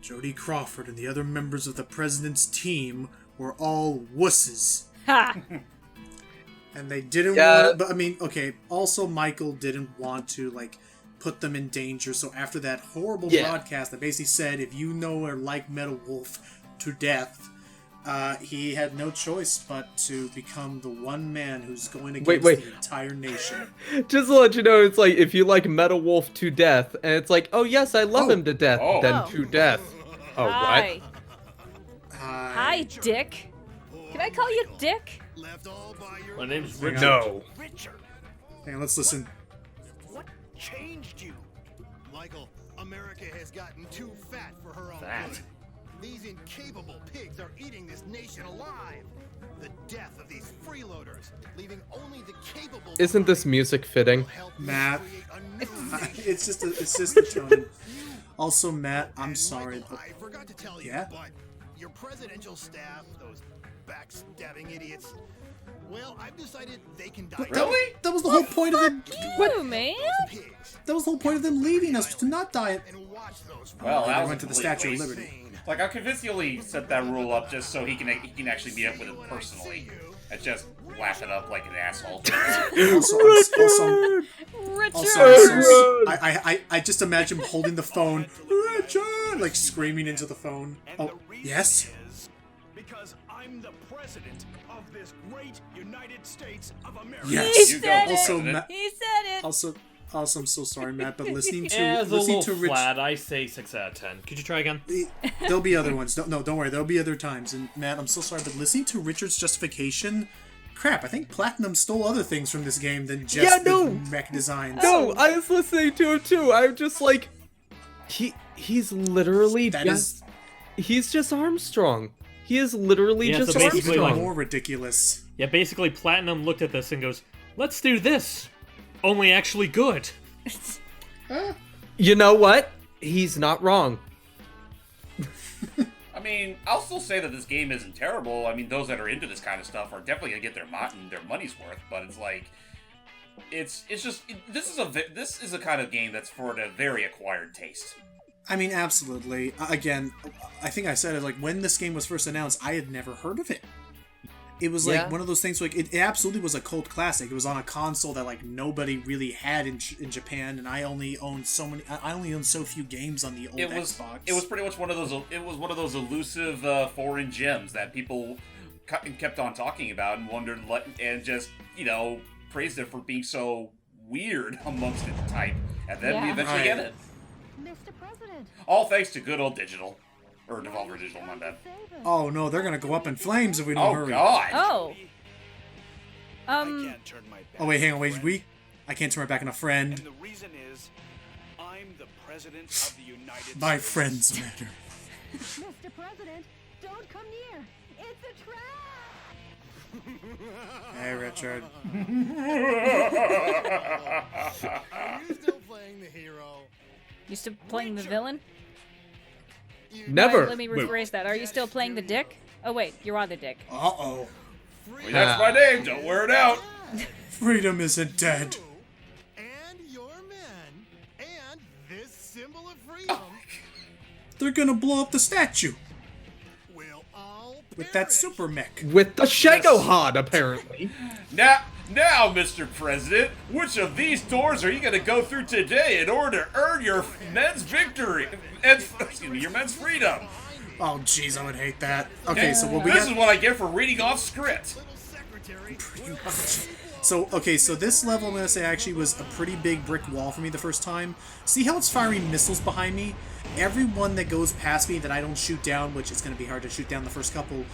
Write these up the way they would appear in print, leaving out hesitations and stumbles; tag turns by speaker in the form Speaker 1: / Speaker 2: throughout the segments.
Speaker 1: Jody Crawford and the other members of the president's team were all wusses.
Speaker 2: Ha!
Speaker 1: And they didn't want to, but I mean, okay, also Michael didn't want to, like, put them in danger, so after that horrible broadcast that basically said, if you know or like Metal Wolf to death, he had no choice but to become the one man who's going against the entire nation.
Speaker 3: Just to let you know, it's like, if you like Metal Wolf to death, and it's like, oh yes, I love him to death, then to death. Oh,
Speaker 2: Hi.
Speaker 3: what?
Speaker 2: Hi, Dick. Can I call you Dick?
Speaker 4: My name's Richard.
Speaker 3: No.
Speaker 1: Hang on, let's listen.
Speaker 5: What changed you? Michael, America has gotten too fat for her own good. These incapable pigs are eating this nation alive. The death of these freeloaders, leaving only the capable.
Speaker 3: Isn't this music fitting?
Speaker 1: Matt, it's just the tone. Also, Matt, I'm sorry, but
Speaker 5: I forgot to tell you, but your presidential staff, those backstabbing idiots, well, I've decided they can die.
Speaker 1: Really? That was the whole point of them.
Speaker 2: You, man.
Speaker 1: That was the whole point of them leaving us, to not die.
Speaker 6: Well,
Speaker 1: they
Speaker 6: that
Speaker 1: went to the Statue of Liberty.
Speaker 6: Like, I'm convinced he only set that rule up just so he can actually meet up with it personally, and just laugh it up like an asshole.
Speaker 1: I just imagine him holding the phone, Richard, like screaming into the phone. Oh, yes.
Speaker 5: Because I'm the president of this great United States of America.
Speaker 1: Yes.
Speaker 2: He said
Speaker 1: also,
Speaker 2: it. He said it.
Speaker 1: Also, I'm so sorry, Matt, but listening to
Speaker 4: Yeah, it's a little
Speaker 1: Rich,
Speaker 4: flat. I say 6 out of 10. Could you try again?
Speaker 1: There'll be other ones. No, don't worry. There'll be other times. And Matt, I'm so sorry, but listening to Richard's justification, crap. I think Platinum stole other things from this game than just the mech designs.
Speaker 3: No, I was listening to him too. I'm just like, he's literally he's just Armstrong. He is literally just
Speaker 4: so basically,
Speaker 3: Armstrong.
Speaker 1: More ridiculous.
Speaker 4: Yeah, basically Platinum looked at this and goes, let's do this. Only actually good.
Speaker 3: You know what? He's not wrong.
Speaker 6: I mean, I'll still say that this game isn't terrible. I mean, those that are into this kind of stuff are definitely gonna get their money's worth. But it's like, this is a kind of game that's for a very acquired taste.
Speaker 1: I mean, absolutely. Again, I think I said it, like, when this game was first announced, I had never heard of it. It was like one of those things, like, it absolutely was a cult classic. It was on a console that, like, nobody really had in Japan, and I only owned so few games on the old Xbox.
Speaker 6: It was pretty much one of those elusive foreign gems that people kept on talking about and wondered, and just, praised it for being so weird amongst its type. And then we eventually get it.
Speaker 7: Mr. President.
Speaker 6: All thanks to good old Digital. Or Devolver Digital, my bad.
Speaker 1: Oh no, they're gonna go up in flames if we don't hurry.
Speaker 6: Oh god!
Speaker 2: Oh.
Speaker 5: I can't turn my back.
Speaker 1: Oh wait, hang on, wait, I can't turn my back on a friend.
Speaker 5: And the reason is, I'm the president of the United States.
Speaker 1: My friends matter.
Speaker 7: Mr. President, don't come near. It's a trap.
Speaker 1: Hey, Richard.
Speaker 5: Are you still playing the hero?
Speaker 2: You still playing the villain?
Speaker 3: Never.
Speaker 2: Let me rephrase that. Are you still playing the dick? Oh wait, you're on the dick.
Speaker 1: Uh-oh.
Speaker 6: Well, that's my name, don't wear it out.
Speaker 1: Freedom isn't dead.
Speaker 5: And your men. And this symbol of freedom.
Speaker 1: They're gonna blow up the statue.
Speaker 5: Will all
Speaker 1: with that super mech.
Speaker 3: With the Shagohod, apparently.
Speaker 6: Now, Mr. President, which of these doors are you going to go through today in order to earn your men's victory? Your men's freedom.
Speaker 1: Oh, jeez, I would hate that. Okay, so what we
Speaker 6: This is what I get for reading off script.
Speaker 1: Pretty much. So this level, I'm going to say, actually was a pretty big brick wall for me the first time. See how it's firing missiles behind me? Every one that goes past me that I don't shoot down, which is going to be hard to shoot down the first couple,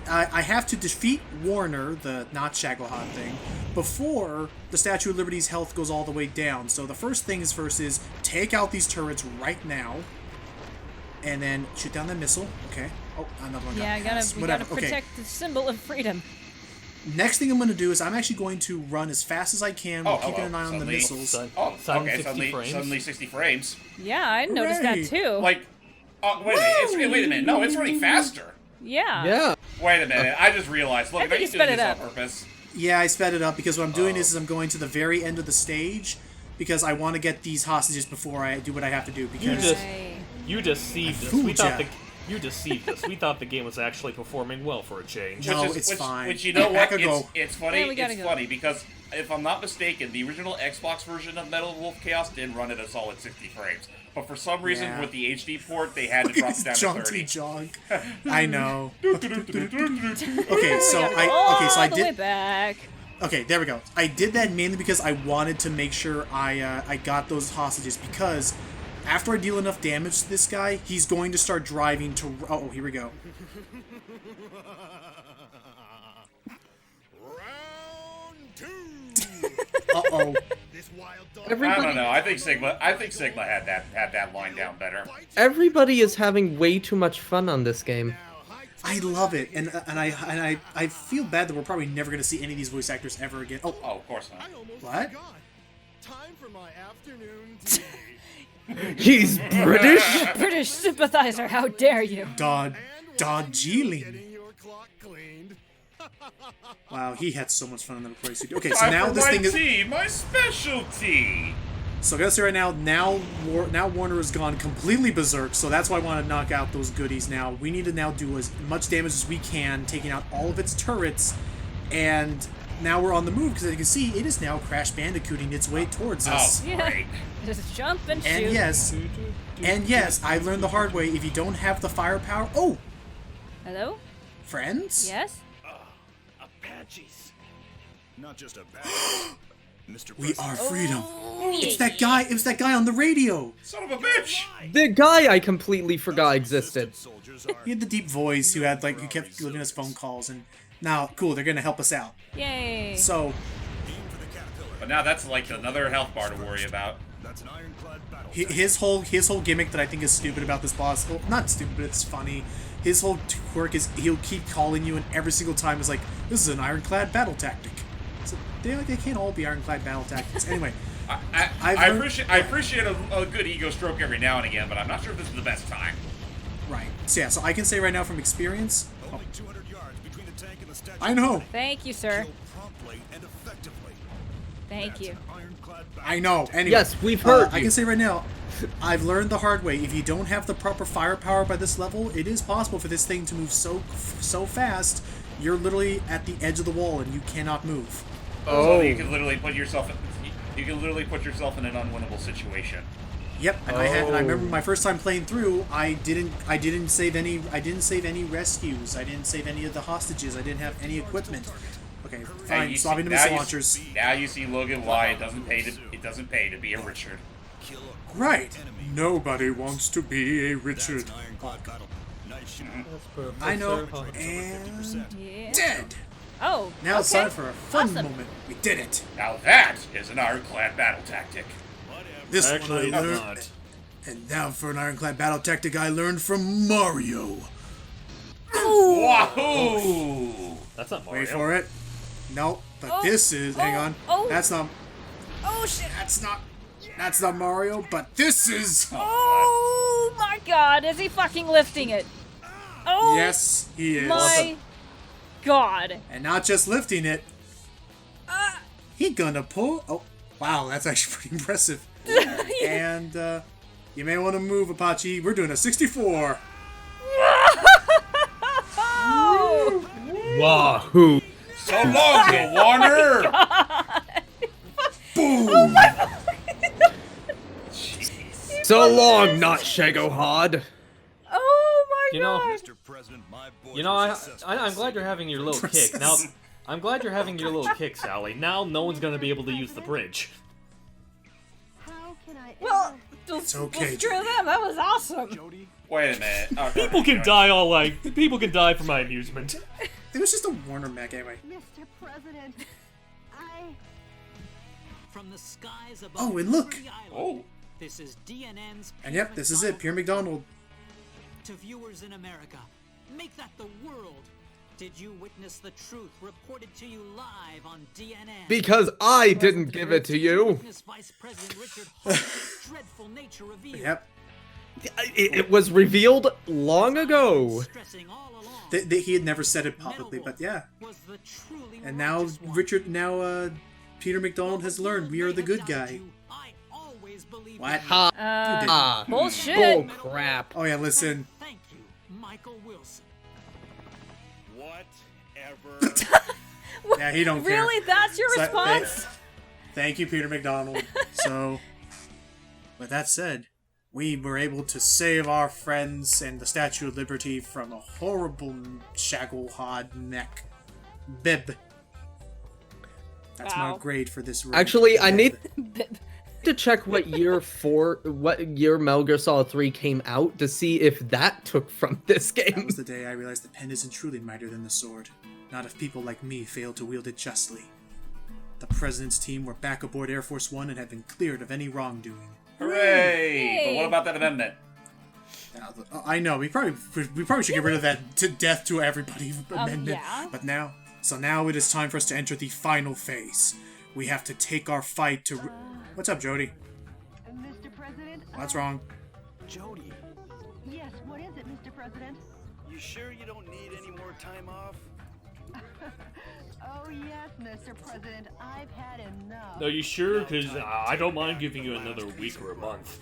Speaker 1: I have to defeat Warner, the not Shagohod thing, before the Statue of Liberty's health goes all the way down. So the first thing is take out these turrets right now, and then shoot down the missile. Okay. Oh, another one.
Speaker 2: Yeah, we gotta protect the symbol of freedom.
Speaker 1: Next thing I'm going to do is I'm actually going to run as fast as I can while keeping an eye on the missiles.
Speaker 6: Suddenly 60 frames.
Speaker 2: Yeah, I noticed that too.
Speaker 6: Like, wait a minute. No, it's running faster.
Speaker 2: Yeah.
Speaker 3: Yeah.
Speaker 6: Wait a minute. I just realized. Look,
Speaker 2: I think
Speaker 6: you
Speaker 2: you sped
Speaker 6: doing
Speaker 2: it
Speaker 6: this
Speaker 2: up.
Speaker 6: on purpose.
Speaker 1: Yeah, I sped it up because what I'm doing is I'm going to the very end of the stage because I want to get these hostages before I do what I have to do. Because
Speaker 4: You deceived us. We thought you deceived us. We thought the game was actually performing well for a change.
Speaker 1: No, it's fine.
Speaker 6: Which you know what?
Speaker 1: Go.
Speaker 6: It's funny.
Speaker 2: Yeah, we gotta
Speaker 6: It's
Speaker 2: go.
Speaker 6: funny because if I'm not mistaken, the original Xbox version of Metal Wolf Chaos did run at a solid 60 frames. But for some reason,
Speaker 1: Yeah.
Speaker 6: with the HD port, they had to drop it down to 30.
Speaker 1: Jog. I know. Okay, so
Speaker 2: All
Speaker 1: I
Speaker 2: the way
Speaker 1: did.
Speaker 2: back.
Speaker 1: Okay, there we go. I did that mainly because I wanted to make sure I got those hostages, because after I deal enough damage to this guy, he's going to start driving to... Oh, here we go.
Speaker 5: Round 2.
Speaker 1: Uh-oh.
Speaker 5: This wild dog.
Speaker 6: I don't know. I think Sigma had that line down better.
Speaker 3: Everybody is having way too much fun on this game.
Speaker 1: I love it, and I feel bad that we're probably never going to see any of these voice actors ever again. Oh,
Speaker 6: Oh, of course not.
Speaker 5: I almost
Speaker 1: What?
Speaker 5: forgot. Time for my afternoon tea.
Speaker 3: He's British?
Speaker 2: British sympathizer, how dare you?
Speaker 1: Darjeeling.
Speaker 5: Getting your clock cleaned.
Speaker 1: Wow, he had so much fun in that recording studio. Okay, so
Speaker 6: Time
Speaker 1: now
Speaker 6: for
Speaker 1: this
Speaker 6: my
Speaker 1: thing is...
Speaker 6: tea, my specialty.
Speaker 1: So I gotta say right now, now Warner has gone completely berserk, so that's why I want to knock out those goodies now. We need to now do as much damage as we can, taking out all of its turrets, and now we're on the move, because as you can see, it is now Crash Bandicooting its way towards us.
Speaker 6: Oh,
Speaker 2: Yeah.
Speaker 6: great.
Speaker 2: Just jump and shoot.
Speaker 1: And yes, I learned the hard way, if you don't have the firepower... Oh!
Speaker 2: Hello?
Speaker 1: Friends?
Speaker 2: Yes?
Speaker 5: Apaches. Not just a Mr.
Speaker 1: We are freedom.
Speaker 2: Oh,
Speaker 1: It's that guy, it was that guy on the radio!
Speaker 6: Son of a bitch.
Speaker 3: The guy I completely forgot existed.
Speaker 5: Soldiers are
Speaker 1: He had the deep voice who had, like, who kept giving us phone calls, and now, cool, they're gonna help us out.
Speaker 2: Yay.
Speaker 1: So,
Speaker 6: But now that's like another health bar to worry about.
Speaker 5: That's an ironclad battle.
Speaker 1: his whole gimmick that I think is stupid about this boss, well, not stupid, but it's funny. His whole quirk is he'll keep calling you, and every single time is like, this is an ironclad battle tactic. So they can't all be ironclad battle tactics. Anyway,
Speaker 6: I appreciate a good ego stroke every now and again, but I'm not sure if this is the best time.
Speaker 1: right. So yeah, so I can say right now from experience,
Speaker 5: Only 200 yards between the tank and the statue.
Speaker 1: I know,
Speaker 2: Thank you, sir.
Speaker 5: Kill promptly and effectively.
Speaker 2: Thank
Speaker 5: That's
Speaker 2: you.
Speaker 5: an ironclad battle.
Speaker 1: I know. Anyway,
Speaker 3: Yes, we've heard
Speaker 1: I
Speaker 3: you.
Speaker 1: can say right now, I've learned the hard way. If you don't have the proper firepower by this level, it is possible for this thing to move so fast. You're literally at the edge of the wall and you cannot move.
Speaker 6: So you can literally put yourself in an unwinnable situation.
Speaker 1: Yep, and I remember my first time playing through, I didn't save any rescues. I didn't save any of the hostages. I didn't have any equipment. Okay,
Speaker 6: Now
Speaker 1: fine.
Speaker 6: you
Speaker 1: Swapping
Speaker 6: see-
Speaker 1: to
Speaker 6: now
Speaker 1: missile
Speaker 6: you-
Speaker 1: launchers.
Speaker 6: Now you see, Logan, why it doesn't pay to be a Richard.
Speaker 5: Kill a
Speaker 1: Right. Nobody wants to be a Richard.
Speaker 5: That's an ironclad battle. Nice shot.
Speaker 1: I know.
Speaker 3: Oh,
Speaker 1: And
Speaker 2: Yeah.
Speaker 1: dead.
Speaker 2: Oh,
Speaker 1: Now it's
Speaker 2: okay.
Speaker 1: time for a fun
Speaker 2: Awesome.
Speaker 1: moment. We did it.
Speaker 6: Now that is an ironclad battle tactic.
Speaker 1: This
Speaker 4: Actually,
Speaker 1: one I
Speaker 4: it's
Speaker 1: learned.
Speaker 4: not.
Speaker 1: And now for an ironclad battle tactic I learned from Mario.
Speaker 6: Wahoo!
Speaker 4: That's not Mario.
Speaker 1: Wait for it. Nope. But
Speaker 2: Oh,
Speaker 1: this is. Hang on.
Speaker 2: oh.
Speaker 1: That's not.
Speaker 2: Oh, shit.
Speaker 1: That's not Mario. But this is.
Speaker 2: Oh, my God. Is he fucking lifting it? Oh,
Speaker 1: Yes, he is.
Speaker 2: my God.
Speaker 1: And not just lifting it. He gonna pull. Oh, wow. That's actually pretty impressive. And you may want to move, Apache. We're doing a 64.
Speaker 2: Oh,
Speaker 3: Wahoo!
Speaker 6: So long, Bill Warner!
Speaker 1: Boom.
Speaker 3: So long, not Shagohod.
Speaker 2: oh my
Speaker 4: You know-
Speaker 2: God.
Speaker 5: Mr. President, my boys
Speaker 4: You know,
Speaker 5: were
Speaker 4: I'm
Speaker 5: successful.
Speaker 4: glad you're having your little kick. Now, I'm glad you're having your little kick, Sally. Now no one's gonna be able to use the bridge.
Speaker 7: How can I
Speaker 2: Well,
Speaker 1: It's okay,
Speaker 2: screw them. That was awesome.
Speaker 5: Jody,
Speaker 6: Wait a minute. Oh,
Speaker 4: People can die all like people can die for my amusement.
Speaker 1: It was just a Warner mech anyway.
Speaker 7: Mr. President, I...
Speaker 8: From the skies above
Speaker 1: Oh, and look.
Speaker 8: Liberty Island,
Speaker 6: Oh.
Speaker 8: This is DNN's
Speaker 1: And yep, this is it. Pierre McDonald.
Speaker 8: To viewers in America, make that the world. Did you witness the truth reported to you live on DNN?
Speaker 3: Because I didn't give it to you.
Speaker 8: Witness Vice President Richard Holmes' dreadful nature revealed.
Speaker 1: Yep.
Speaker 3: It was revealed long ago.
Speaker 8: Stressing all along,
Speaker 1: He had never said it publicly, but yeah.
Speaker 8: was the truly
Speaker 1: And now
Speaker 8: righteous one.
Speaker 1: Peter McDonald has learned we are the good guy.
Speaker 8: I always always believed
Speaker 1: What?
Speaker 8: in you.
Speaker 3: Ha.
Speaker 2: Bullshit.
Speaker 3: Bull crap.
Speaker 1: Oh yeah, listen.
Speaker 8: Thank you, Michael Wilson.
Speaker 5: Whatever.
Speaker 1: Yeah, he don't care.
Speaker 2: Really? That's your
Speaker 1: So,
Speaker 2: response?
Speaker 1: Thank you, Peter McDonald. So, with that said, we were able to save our friends and the Statue of Liberty from a horrible shaggle-hod neck. Bib. That's my
Speaker 2: Wow.
Speaker 1: grade for this room.
Speaker 3: Actually, I
Speaker 1: Bib.
Speaker 3: need to check what year Metal Gear Solid 3 came out to see if that took from this
Speaker 1: That
Speaker 3: game.
Speaker 1: was the day I realized the pen isn't truly mightier than the sword. Not if people like me fail to wield it justly. The President's team were back aboard Air Force One and have been cleared of any wrongdoing.
Speaker 6: Hooray! But
Speaker 2: Yay.
Speaker 6: what about that amendment?
Speaker 1: Now, I know we probably should get rid of that to death to everybody amendment.
Speaker 2: Yeah.
Speaker 1: But now it is time for us to enter the final phase. We have to take our fight to. What's up, Jody?
Speaker 7: Mr. President?
Speaker 1: What's wrong?
Speaker 5: Jody,
Speaker 7: Yes, what is it, Mr. President?
Speaker 5: you sure you don't need any more time off?
Speaker 7: Oh, yes, Mr. President. I've had enough.
Speaker 4: Are you sure? Because I don't mind giving you another week or a month.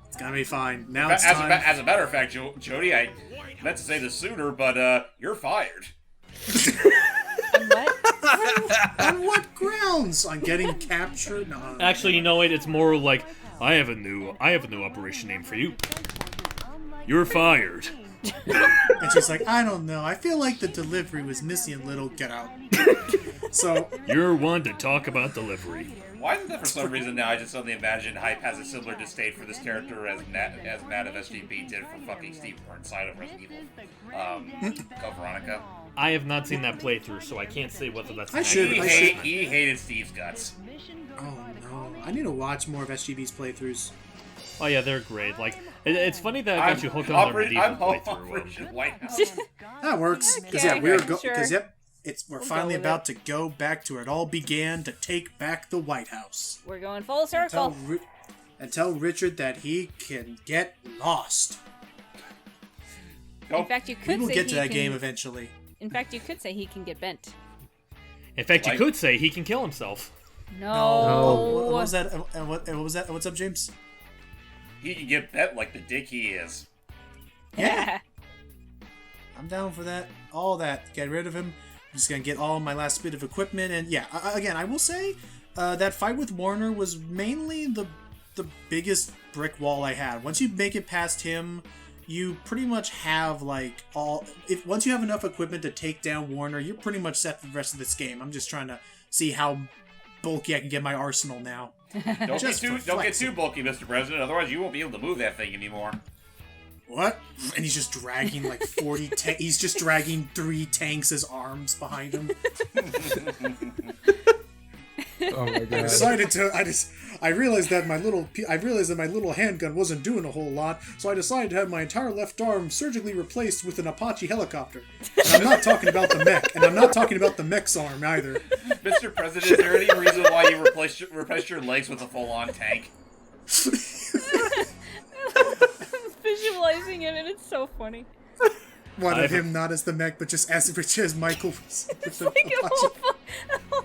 Speaker 1: It's gonna be fine. Now
Speaker 6: As
Speaker 1: it's time.
Speaker 6: a matter of fact, Jody, I meant to say this sooner, but you're fired.
Speaker 2: What?
Speaker 1: On what grounds? On getting captured? No.
Speaker 4: Actually, you know what? It's more like I have a new operation name for you. You're fired.
Speaker 1: And she's like, I don't know. I feel like the delivery was missing a little. Get out. So
Speaker 4: You're one to talk about delivery.
Speaker 6: Why is it that for some reason now I just suddenly imagine Hype has a similar disdain for this character as Matt of SGP did for fucking Steve Burnside of Resident Evil? Code Veronica.
Speaker 4: I have not seen that playthrough, so I can't say whether that's.
Speaker 1: I should-
Speaker 6: He hated Steve's guts.
Speaker 1: oh no, I need to watch more of SGB's playthroughs.
Speaker 4: Oh yeah, they're great. Like it's funny that I got you hooked on the medieval playthrough.
Speaker 6: Operation White House.
Speaker 1: That works. Because
Speaker 2: Okay,
Speaker 1: yeah, we're
Speaker 2: sure.
Speaker 1: because yep, we're finally
Speaker 2: with
Speaker 1: about to go back to where it all began to take back the White House.
Speaker 2: We're going full circle.
Speaker 1: And tell Richard that he can get lost.
Speaker 2: In fact, you
Speaker 1: We
Speaker 2: could
Speaker 1: will
Speaker 2: say
Speaker 1: get to
Speaker 2: he
Speaker 1: that
Speaker 2: can,
Speaker 1: game eventually.
Speaker 2: In fact, you could say he can get bent.
Speaker 4: In fact, you
Speaker 6: Like-
Speaker 4: could say he can kill himself.
Speaker 2: No.
Speaker 1: What was that? What was that? What's up, James?
Speaker 6: He can get bent like the dick he is.
Speaker 1: Yeah. I'm down for that. All that. Get rid of him. I'm just gonna get all my last bit of equipment, and yeah. Again, I will say that fight with Warner was mainly the biggest brick wall I had. Once you make it past him, you pretty much have like all. Once you have enough equipment to take down Warner, you're pretty much set for the rest of this game. I'm just trying to see how bulky I can get my arsenal now.
Speaker 6: Don't
Speaker 1: Just
Speaker 6: get
Speaker 1: for
Speaker 6: too bulky, Mr. President. Otherwise, you won't be able to move that thing anymore.
Speaker 1: What? And he's just dragging like 40 he's just dragging 3 tanks as arms behind him.
Speaker 3: Oh my
Speaker 1: I
Speaker 3: god.
Speaker 1: decided to I realized that my little handgun wasn't doing a whole lot, so I decided to have my entire left arm surgically replaced with an Apache helicopter. And I'm not talking about the mech, and I'm not talking about the mech's arm either.
Speaker 6: Mr. President, is there any reason why you replaced your legs with a full-on tank?
Speaker 2: Visualizing it, and it's so funny.
Speaker 1: One of him not as the mech, but just as rich as Michael was with the
Speaker 2: Like a whole
Speaker 1: Apache.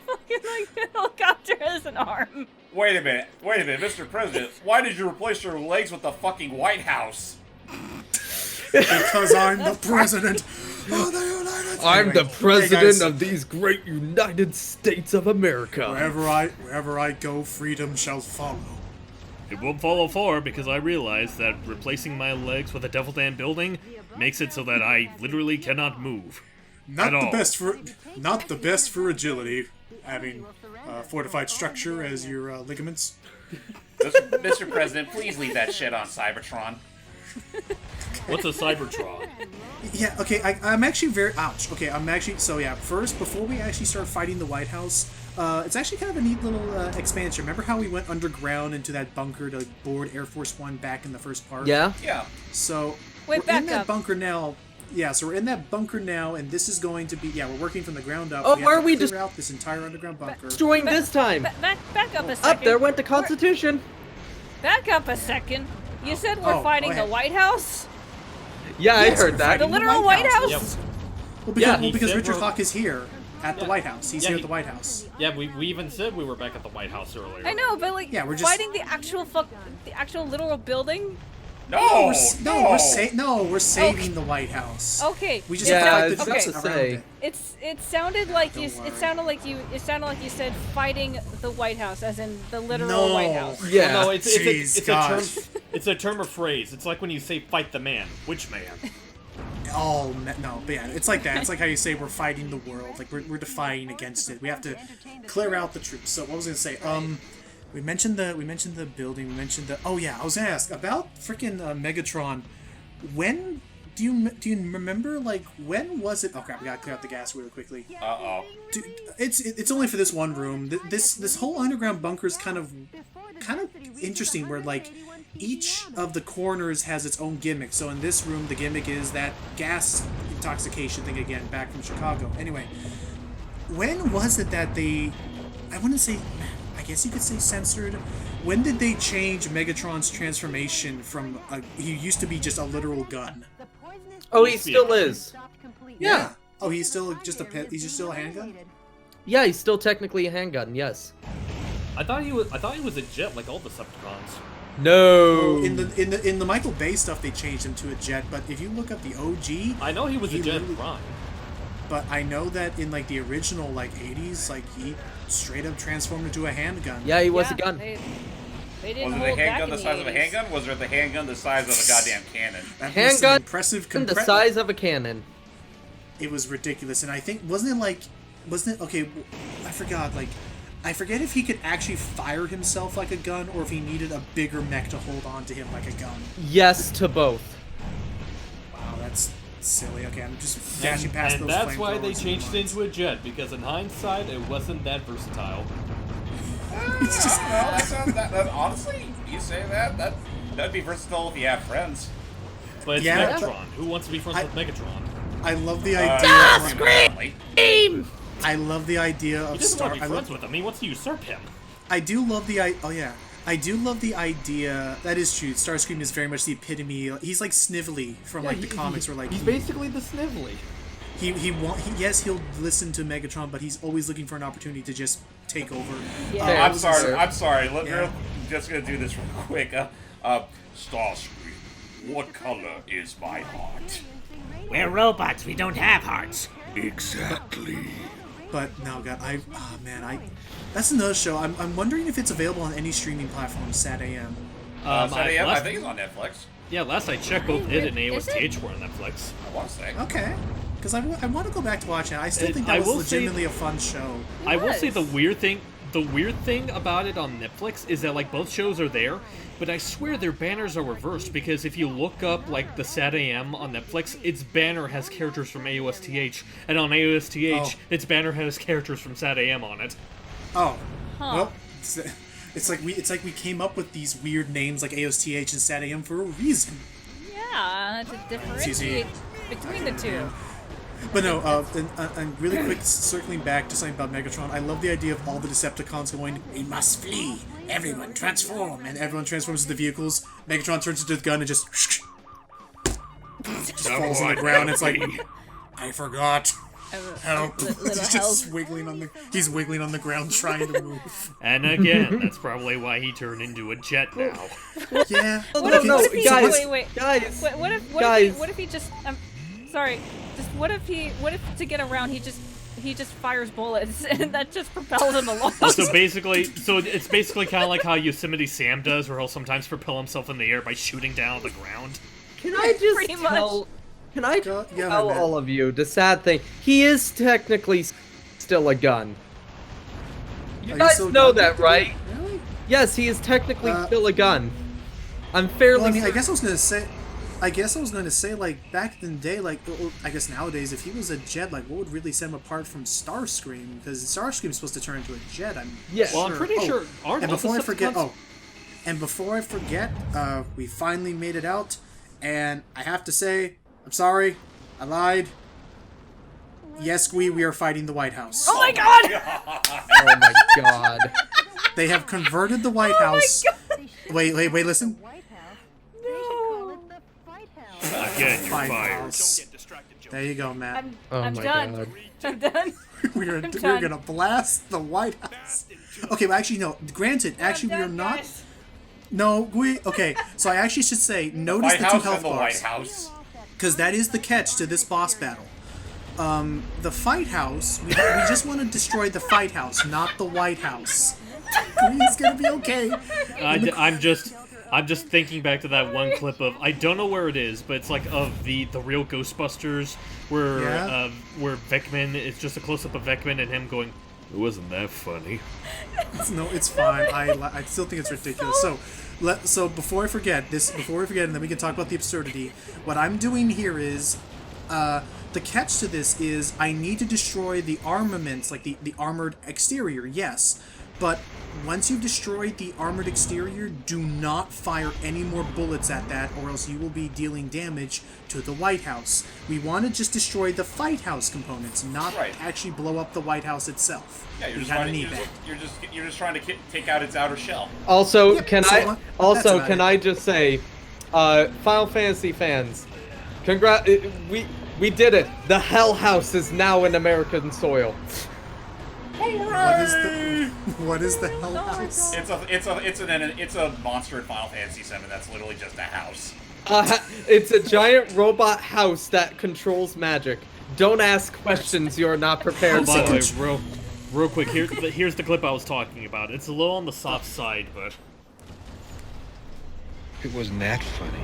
Speaker 2: fucking like helicopter as an arm.
Speaker 6: Wait a minute, Mr. President. Why did you replace your legs with the fucking White House?
Speaker 1: Because I'm the president of the United States.
Speaker 3: I'm the
Speaker 1: Anyway, hey,
Speaker 3: president
Speaker 1: guys.
Speaker 3: of these great United States of America.
Speaker 1: Wherever I go, freedom shall follow.
Speaker 4: It won't follow far because I realized that replacing my legs with a Devil Dam building makes it so that I literally cannot move.
Speaker 1: Not
Speaker 4: At
Speaker 1: the
Speaker 4: all.
Speaker 1: best for agility, having fortified structure as your ligaments.
Speaker 6: Mr. President, please leave that shit on Cybertron.
Speaker 4: What's a Cybertron?
Speaker 1: Yeah, okay, I'm actually very... Ouch. Okay, I'm actually... So, yeah, first, before we actually start fighting the White House, it's actually kind of a neat little expansion. Remember how we went underground into that bunker to board Air Force One back in the first part?
Speaker 3: Yeah?
Speaker 6: Yeah.
Speaker 1: So,
Speaker 2: Wait,
Speaker 1: we're
Speaker 2: back
Speaker 1: in that
Speaker 2: up.
Speaker 1: bunker now. Yeah, so we're in that bunker now, and this is going to be... Yeah, we're working from the ground up.
Speaker 3: Oh,
Speaker 1: we
Speaker 3: why
Speaker 1: have
Speaker 3: are
Speaker 1: to
Speaker 3: we
Speaker 1: clear
Speaker 3: just-
Speaker 1: out this entire underground bunker.
Speaker 3: Destroying this time.
Speaker 2: Back up a second.
Speaker 3: Up there went the Constitution.
Speaker 2: Back up a second. You said we're
Speaker 1: Oh,
Speaker 2: fighting
Speaker 1: go
Speaker 2: the
Speaker 1: ahead.
Speaker 2: White House?
Speaker 3: Yeah, I
Speaker 1: Yes,
Speaker 3: heard
Speaker 1: we're
Speaker 3: that.
Speaker 1: fighting
Speaker 2: The
Speaker 1: the
Speaker 2: literal
Speaker 1: White
Speaker 2: White
Speaker 1: House.
Speaker 2: House?
Speaker 1: Well, because,
Speaker 3: Yeah,
Speaker 4: he
Speaker 1: because
Speaker 4: said
Speaker 1: Richard
Speaker 4: we're-
Speaker 1: Hawk is here. at the White House. He's
Speaker 4: Yeah,
Speaker 1: here
Speaker 4: he-
Speaker 1: at the White House.
Speaker 4: Yeah, we even said we were back at the White House earlier.
Speaker 2: I know, but like,
Speaker 1: Yeah, we're just-
Speaker 2: fighting the actual literal building.
Speaker 6: No,
Speaker 1: We're saving the White House.
Speaker 2: Okay.
Speaker 1: We just
Speaker 3: Yeah,
Speaker 1: fight
Speaker 3: it's
Speaker 1: the
Speaker 3: not
Speaker 1: troops
Speaker 3: to
Speaker 1: around
Speaker 3: say.
Speaker 1: it.
Speaker 2: It sounded like
Speaker 1: Don't
Speaker 2: you.
Speaker 1: worry.
Speaker 2: It sounded like you said fighting the White House, as in the literal
Speaker 1: No.
Speaker 2: White House.
Speaker 3: Yeah.
Speaker 4: Well, no, it's
Speaker 1: Jeez,
Speaker 4: a term.
Speaker 1: gosh.
Speaker 4: It's a term or phrase. It's like when you say "fight the man." Which man?
Speaker 1: Oh no, but yeah, it's like that. It's like how you say we're fighting the world, like we're defying against it. We have to clear out the troops. So what was I gonna say? We mentioned the building. We mentioned the. Oh yeah, I was gonna ask about freaking Megatron. When do you remember? Like when was it? Oh crap, we gotta clear out the gas really quickly.
Speaker 6: Uh-oh.
Speaker 1: Dude, it's only for this one room. This whole underground bunker is kind of interesting. Where like each of the corners has its own gimmick. So in this room, the gimmick is that gas intoxication thing again, back from Chicago. Anyway, when was it that they? I wouldn't say. I guess you could say censored. When did they change Megatron's transformation from he used to be just a literal gun?
Speaker 3: Oh, he still is.
Speaker 1: Yeah. Oh, he's still just he's just still a handgun?
Speaker 3: Yeah, he's still technically a handgun. Yes.
Speaker 4: I thought he was a jet like all the Decepticons.
Speaker 3: No.
Speaker 1: Oh, in the Michael Bay stuff they changed him to a jet, but if you look up the OG,
Speaker 4: I know he was a
Speaker 1: He
Speaker 4: jet
Speaker 1: literally-
Speaker 4: Prime.
Speaker 1: but I know that in like the original like 80s, like he straight up transformed into a handgun.
Speaker 3: Yeah, he was
Speaker 2: Yeah,
Speaker 3: a gun.
Speaker 2: They didn't
Speaker 6: Was it
Speaker 2: hold
Speaker 6: a
Speaker 2: back
Speaker 6: handgun
Speaker 2: in
Speaker 6: the size of a
Speaker 2: 80s.
Speaker 6: handgun? Was it the handgun the size of a goddamn cannon?
Speaker 1: That was some
Speaker 3: Handgun
Speaker 1: impressive
Speaker 3: and the size of a cannon.
Speaker 1: It was ridiculous, and I think wasn't it okay? I forgot. Like, I forget if he could actually fire himself like a gun, or if he needed a bigger mech to hold on to him like a gun.
Speaker 3: Yes to both.
Speaker 1: Wow, that's silly. Okay, I'm just dashing past
Speaker 4: And
Speaker 1: those.
Speaker 4: that's why they
Speaker 1: flamethrowers
Speaker 4: changed
Speaker 1: and
Speaker 4: it into a jet, because in hindsight, it wasn't that versatile.
Speaker 1: It's just
Speaker 6: Honestly, you say that'd be versatile if you have friends.
Speaker 4: But it's
Speaker 1: Yeah.
Speaker 4: Megatron. Who wants to be friends with Megatron?
Speaker 1: I love the idea. I love the idea
Speaker 4: He
Speaker 1: of
Speaker 4: doesn't
Speaker 1: Star.
Speaker 4: want to
Speaker 1: I
Speaker 4: be friends
Speaker 1: love.
Speaker 4: with him. He wants to usurp him.
Speaker 1: I do love the. Oh yeah. I do love the idea. That is true. Starscream is very much the epitome. He's like Snively from like the comics, where like
Speaker 4: he's basically the Snively.
Speaker 1: yes, he'll listen to Megatron, but he's always looking for an opportunity to just take over.
Speaker 2: Yeah.
Speaker 3: Fair.
Speaker 6: I'm sorry. I'm sorry.
Speaker 1: Yeah.
Speaker 6: We're just gonna do this real quick. Starscream, what color is my heart?
Speaker 8: We're robots, we don't have hearts.
Speaker 5: Exactly.
Speaker 1: But no, God, that's another show. I'm wondering if it's available on any streaming platform. Sat AM.
Speaker 6: Saturday, I
Speaker 4: last,
Speaker 6: think it's on Netflix.
Speaker 4: yeah, last I checked, both it and
Speaker 2: Is it?
Speaker 4: AOSTH were on Netflix.
Speaker 6: I want to say.
Speaker 1: Okay. Because I want to go back to watch it. I still think
Speaker 4: I
Speaker 1: that was
Speaker 4: will say-
Speaker 1: legitimately a fun show.
Speaker 4: I will say
Speaker 2: was.
Speaker 4: the weird thing about it on Netflix is that like both shows are there, but I swear their banners are reversed, because if you look up like the Sat AM on Netflix, its banner has characters from AOSTH, and on AOSTH,
Speaker 1: Oh.
Speaker 4: its banner has characters from Sat AM on it.
Speaker 1: Oh.
Speaker 2: Huh.
Speaker 1: Well, it's like we came up with these weird names like AOSTH and Sat AM for a reason.
Speaker 2: Yeah, to differentiate between the two.
Speaker 1: But no, and really quick, circling back to something about Megatron, I love the idea of all the Decepticons going, "We must flee! Everyone transform!" And everyone transforms into vehicles. Megatron turns into the gun and just falls on the ground. It's like, I forgot. Help! He's just wiggling on the ground trying to move.
Speaker 4: And again, that's probably why he turned into a jet now.
Speaker 1: Yeah.
Speaker 2: What
Speaker 1: Okay,
Speaker 3: no,
Speaker 2: if he,
Speaker 3: guys,
Speaker 2: wait.
Speaker 3: guys,
Speaker 2: What if
Speaker 3: guys.
Speaker 2: what if he just sorry, just what if to get around he just fires bullets and that just propels him along?
Speaker 4: So it's basically kind of like how Yosemite Sam does, where he'll sometimes propel himself in the air by shooting down the ground.
Speaker 3: Can I
Speaker 2: Pretty
Speaker 3: just
Speaker 2: much.
Speaker 3: tell? Can I
Speaker 1: Go- yeah,
Speaker 3: tell
Speaker 1: man.
Speaker 3: all of you the sad thing? He is technically still a gun. You
Speaker 1: Are you
Speaker 3: guys
Speaker 1: still
Speaker 3: know
Speaker 1: gun?
Speaker 3: that, right?
Speaker 1: Really?
Speaker 3: Yes, he is technically
Speaker 1: Uh,
Speaker 3: still a gun. I'm fairly.
Speaker 1: Well, I mean, I
Speaker 3: certain-
Speaker 1: guess I was gonna say, like, back in the day, like, I guess nowadays, if he was a jet, like, what would really set him apart from Starscream? Because Starscream's supposed to turn into a jet, I'm
Speaker 3: Yeah.
Speaker 4: Well, I'm pretty sure aren't
Speaker 1: And
Speaker 4: both
Speaker 1: before I forget,
Speaker 4: Decepticons-
Speaker 1: we finally made it out, and I have to say, I'm sorry, I lied. Yes, we are fighting the White House.
Speaker 2: Oh my god!
Speaker 3: Oh my god.
Speaker 1: They have converted the White
Speaker 2: Oh
Speaker 1: House. Wait, listen.
Speaker 7: White House. They should call it the Fight House.
Speaker 4: Again, you're
Speaker 1: Fight
Speaker 4: fired.
Speaker 1: house. There you go, Matt.
Speaker 2: I'm
Speaker 3: my
Speaker 2: done.
Speaker 3: God.
Speaker 2: I'm done.
Speaker 1: we're
Speaker 2: done.
Speaker 1: gonna blast the White House. Okay, well, actually, no. Granted, actually, we are not.
Speaker 2: Guys.
Speaker 1: No, okay. So I actually should say, notice
Speaker 6: White
Speaker 1: the two
Speaker 6: House
Speaker 1: health
Speaker 6: and the White
Speaker 1: bars,
Speaker 6: House.
Speaker 1: because that is the catch to this boss battle. The Fight House, we just want to destroy the Fight House, not the White House. It's gonna be okay.
Speaker 4: I'm just thinking back to that one clip of, I don't know where it is, but it's like of the real Ghostbusters where
Speaker 1: Yeah.
Speaker 4: where Vecman, it's just a close up of Vecman and him going, it wasn't that funny.
Speaker 1: No, it's fine. I still think it's ridiculous. So before I forget, and then we can talk about the absurdity. What I'm doing here is, the catch to this is I need to destroy the armaments, like the armored exterior. Yes, but once you've destroyed the armored exterior, do not fire any more bullets at that, or else you will be dealing damage to the White House. We want to just destroy the Fight House components, not actually blow up the White House itself.
Speaker 6: Yeah,
Speaker 1: we kind of need that.
Speaker 6: You're just trying to take out its outer shell.
Speaker 3: Also,
Speaker 1: Yep,
Speaker 3: can
Speaker 1: so
Speaker 3: I
Speaker 1: what-
Speaker 3: also
Speaker 1: that's about
Speaker 3: can
Speaker 1: it.
Speaker 3: I just say, Final Fantasy fans, we did it. The Hell House is now in American soil.
Speaker 1: What is the Hell House?
Speaker 6: It's a monster in Final Fantasy VII that's literally just a house.
Speaker 3: It's a giant robot house that controls magic. Don't ask questions you are not prepared
Speaker 4: By the way,
Speaker 3: for.
Speaker 4: real quick, here's the clip I was talking about. It's a little on the soft side, but
Speaker 9: It wasn't that funny.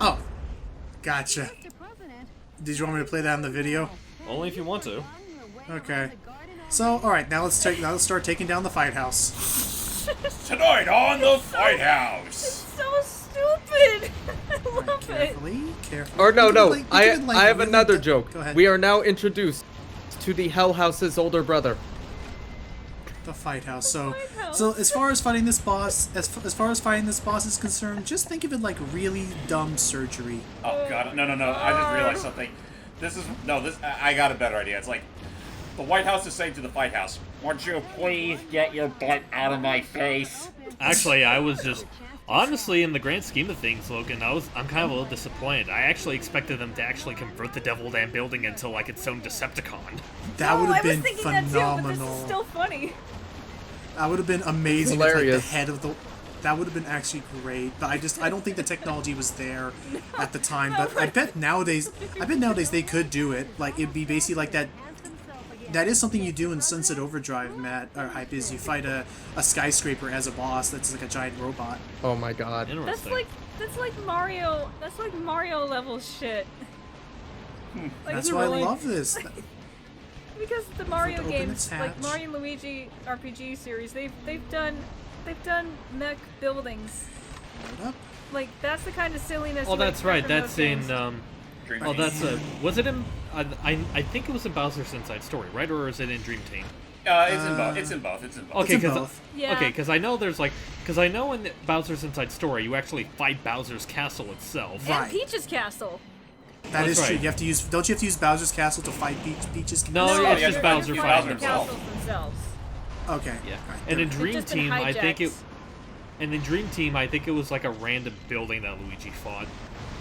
Speaker 1: Oh, gotcha.
Speaker 7: Mr. President,
Speaker 1: Did you want me to play that in the video?
Speaker 4: only if you want to.
Speaker 1: Okay. So, all right, now let's start taking down the Fight House.
Speaker 6: Tonight on the Fight House.
Speaker 2: So stupid. I love it.
Speaker 1: Carefully.
Speaker 3: Or no,
Speaker 1: We
Speaker 3: no.
Speaker 1: could, like- we
Speaker 3: I
Speaker 1: could, like,
Speaker 3: I have
Speaker 1: really
Speaker 3: another
Speaker 1: d-
Speaker 3: joke.
Speaker 1: Go ahead.
Speaker 3: We are now introduced to the Hell House's older brother.
Speaker 1: The Fight House. So,
Speaker 2: Fight House.
Speaker 1: so as far as fighting this boss, as far as fighting this boss is concerned, just think of it like really dumb surgery.
Speaker 6: Oh god, no! I just realized something. I got a better idea. It's like the White House is saying to the Fight House, "Won't you please get your butt out of my face?"
Speaker 4: Actually, I was just honestly, in the grand scheme of things, Logan, I'm kind of a little disappointed. I actually expected them to actually convert the Devil Dam building into like its own Decepticon.
Speaker 1: That would
Speaker 2: I
Speaker 1: have
Speaker 2: was
Speaker 1: been
Speaker 2: thinking that too, but this
Speaker 1: phenomenal.
Speaker 2: is still funny.
Speaker 1: That would have been amazing. With, like,
Speaker 3: Hilarious.
Speaker 1: the head of the. That would have been actually great, but I don't think the technology was there at the time. But I bet nowadays they could do it. Like it'd be basically like that. That is something you do in Sunset Overdrive, Matt. Or Hype is you fight a skyscraper as a boss that's like a giant robot.
Speaker 3: Oh my god.
Speaker 2: That's
Speaker 4: Interesting.
Speaker 2: like Mario. That's like Mario level shit. Like,
Speaker 1: That's
Speaker 2: you
Speaker 1: why
Speaker 2: really-
Speaker 1: I love this.
Speaker 2: Because the Mario
Speaker 1: open
Speaker 2: games,
Speaker 1: its
Speaker 2: like
Speaker 1: hatch.
Speaker 2: Mario and Luigi RPG series, they've done mech buildings.
Speaker 1: Hold up.
Speaker 2: Like that's the kind of silliness.
Speaker 4: Oh,
Speaker 2: you
Speaker 4: that's
Speaker 2: expect
Speaker 4: right.
Speaker 2: from
Speaker 4: That's
Speaker 2: those
Speaker 4: in.
Speaker 2: games.
Speaker 6: Dream
Speaker 4: Oh,
Speaker 6: Team.
Speaker 4: that's was it in? I think it was in Bowser's Inside Story, right? Or is it in Dream Team?
Speaker 6: It's in both. It's in both. It's in both.
Speaker 4: Okay,
Speaker 1: in
Speaker 4: because
Speaker 1: both.
Speaker 2: Yeah.
Speaker 4: I know there's like, because I know in Bowser's Inside Story you actually fight Bowser's castle itself.
Speaker 1: Right.
Speaker 2: And Peach's Castle.
Speaker 1: That is
Speaker 4: That's
Speaker 1: true.
Speaker 4: right.
Speaker 1: You have to use. Don't you have to use Bowser's Castle to fight Peach's?
Speaker 4: No,
Speaker 6: No,
Speaker 4: it's
Speaker 6: yeah,
Speaker 4: just
Speaker 6: you
Speaker 4: Bowser
Speaker 6: fight
Speaker 4: fighting
Speaker 6: Bowser
Speaker 2: the
Speaker 4: himself.
Speaker 6: himself.
Speaker 2: castles themselves.
Speaker 1: Okay.
Speaker 4: Yeah,
Speaker 1: Right,
Speaker 4: and in
Speaker 1: there
Speaker 4: Dream
Speaker 2: just been
Speaker 4: Team, I think it.
Speaker 2: hijacks.
Speaker 4: And in Dream Team, I think it was like a random building that Luigi fought.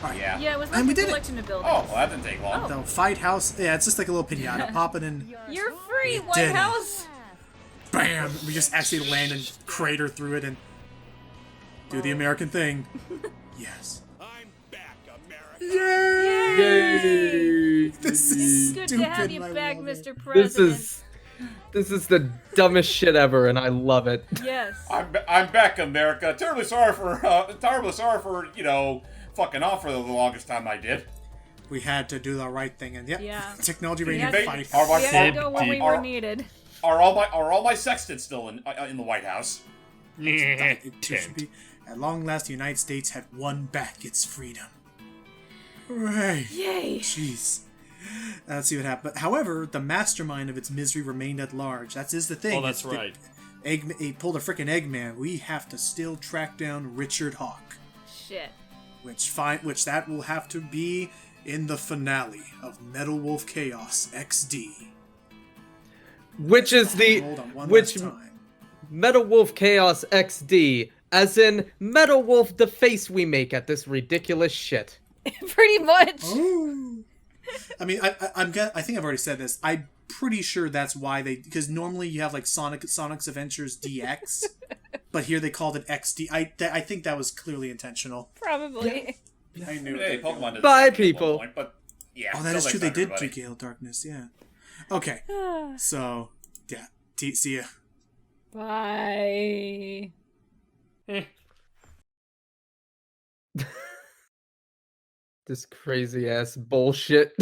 Speaker 1: we go.
Speaker 6: Yeah.
Speaker 2: Yeah, it was
Speaker 1: And
Speaker 2: like
Speaker 1: we
Speaker 2: a
Speaker 1: did it.
Speaker 2: collection of buildings.
Speaker 6: Oh, well, that didn't take long.
Speaker 1: The Fight House. Yeah, it's just like a little pinata. Pop it in.
Speaker 2: You're free,
Speaker 1: did
Speaker 2: White
Speaker 1: it.
Speaker 2: House.
Speaker 1: Bam! We just actually land and crater through it and do the American thing. Yes.
Speaker 5: I'm back, America.
Speaker 3: Yay!
Speaker 1: This is
Speaker 2: Good
Speaker 1: stupid.
Speaker 2: to have you
Speaker 1: and I
Speaker 2: back,
Speaker 1: love it.
Speaker 2: Mr. President.
Speaker 3: This is the dumbest shit ever, and I love it.
Speaker 2: Yes.
Speaker 6: I'm back, America. Terribly sorry for fucking off for the longest time I did.
Speaker 1: We had to do the right thing, and
Speaker 2: Yeah.
Speaker 1: technology
Speaker 2: We
Speaker 1: ready
Speaker 2: had
Speaker 1: to
Speaker 2: to-
Speaker 1: fight.
Speaker 6: Are my
Speaker 2: We had to go when
Speaker 4: Did-
Speaker 2: we were needed.
Speaker 6: Are all my sextants still in the White House?
Speaker 1: It should be. At long last, the United States had won back its freedom. Hooray!
Speaker 2: Yay.
Speaker 1: Jeez. Let's see what happened. However, the mastermind of its misery remained at large. That is the thing.
Speaker 4: Oh, that's
Speaker 1: It's the-
Speaker 4: right.
Speaker 1: He pulled a freaking Eggman. We have to still track down Richard Hawk,
Speaker 2: Shit.
Speaker 1: which that will have to be in the finale of Metal Wolf Chaos XD.
Speaker 3: Which is the
Speaker 1: Hold on one
Speaker 3: which
Speaker 1: last time.
Speaker 3: Metal Wolf Chaos XD, as in Metal Wolf the face we make at this ridiculous shit.
Speaker 2: Pretty much.
Speaker 1: Oh. I mean, I think I've already said this. I'm pretty sure that's why because normally you have like Sonic's Adventures DX, but here they called it XD. I think that was clearly intentional.
Speaker 2: Probably.
Speaker 6: I knew. Hey, Pokemon did
Speaker 3: Bye,
Speaker 6: the same thing at one
Speaker 3: people.
Speaker 6: point, but yeah.
Speaker 1: Oh, that is
Speaker 6: still
Speaker 1: true. They
Speaker 6: thanks to
Speaker 1: did do
Speaker 6: everybody.
Speaker 1: Gale Darkness. Yeah. Okay. So yeah. See ya.
Speaker 2: Bye.
Speaker 3: This crazy ass bullshit.